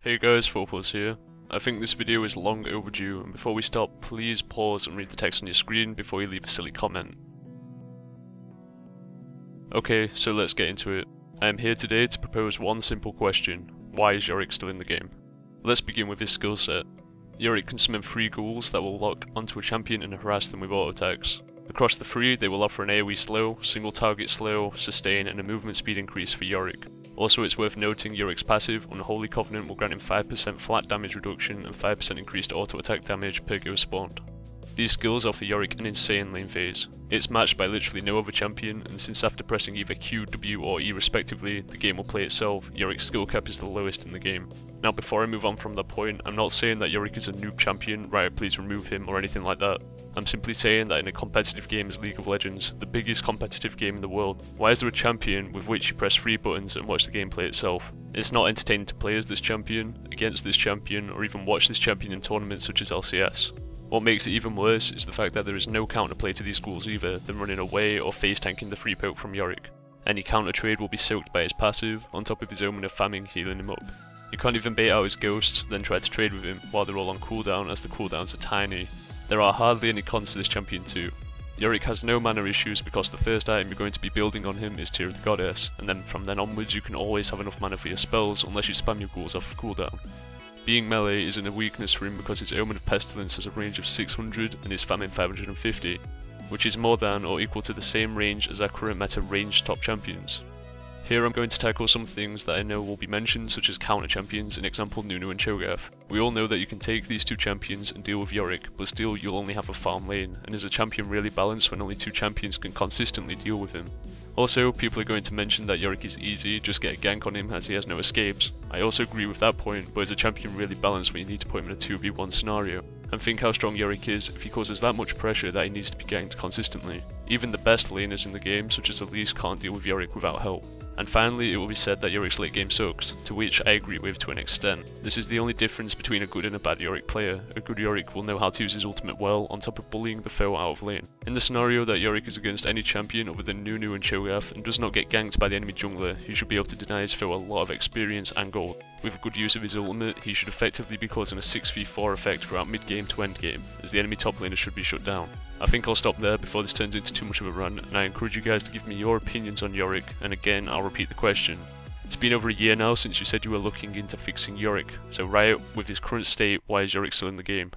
Hey guys, Phobos here. I think this video is long overdue, and before we start, please pause and read the text on your screen before you leave a silly comment. Okay, so let's get into it. I am here today to propose one simple question: why is Yorick still in the game? Let's begin with his skill set. Yorick can summon 3 ghouls that will lock onto a champion and harass them with auto attacks. Across the 3, they will offer an AoE slow, single target slow, sustain, and a movement speed increase for Yorick. Also, it's worth noting Yorick's passive, Unholy Covenant, will grant him 5% flat damage reduction and 5% increased auto attack damage per ghost spawned. These skills offer Yorick an insane lane phase. It's matched by literally no other champion, and since after pressing either Q, W or E respectively, the game will play itself, Yorick's skill cap is the lowest in the game. Now before I move on from that point, I'm not saying that Yorick is a noob champion, Riot please remove him, or anything like that. I'm simply saying that in a competitive game as League of Legends, the biggest competitive game in the world, why is there a champion with which you press 3 buttons and watch the gameplay itself? It's not entertaining to play as this champion, against this champion, or even watch this champion in tournaments such as LCS. What makes it even worse is the fact that there is no counterplay to these ghouls either than running away or face tanking the free poke from Yorick. Any counter trade will be soaked by his passive, on top of his Omen of Famine healing him up. You can't even bait out his ghosts, then try to trade with him while they're all on cooldown, as the cooldowns are tiny. There are hardly any cons to this champion too. Yorick has no mana issues because the first item you're going to be building on him is Tear of the Goddess, and then from then onwards you can always have enough mana for your spells unless you spam your ghouls off of cooldown. Being melee isn't a weakness for him because his Omen of Pestilence has a range of 600 and his Famine 550, which is more than or equal to the same range as our current meta ranged top champions. Here I'm going to tackle some things that I know will be mentioned, such as counter champions, in example Nunu and Cho'Gath. We all know that you can take these 2 champions and deal with Yorick, but still you'll only have a farm lane, and is a champion really balanced when only 2 champions can consistently deal with him? Also, people are going to mention that Yorick is easy, just get a gank on him as he has no escapes. I also agree with that point, but is a champion really balanced when you need to put him in a 2v1 scenario? And think how strong Yorick is if he causes that much pressure that he needs to be ganked consistently. Even the best laners in the game, such as Elise, can't deal with Yorick without help. And finally, it will be said that Yorick's late game sucks, to which I agree with to an extent. This is the only difference between a good and a bad Yorick player. A good Yorick will know how to use his ultimate well, on top of bullying the foe out of lane. In the scenario that Yorick is against any champion other than Nunu and Cho'Gath and does not get ganked by the enemy jungler, he should be able to deny his foe a lot of experience and gold. With good use of his ultimate, he should effectively be causing a 6v4 effect throughout mid game to end game, as the enemy top laner should be shut down. I think I'll stop there before this turns into too much of a run, and I encourage you guys to give me your opinions on Yorick, and again I'll repeat the question. It's been over a year now since you said you were looking into fixing Yorick, so Riot, with his current state, why is Yorick still in the game?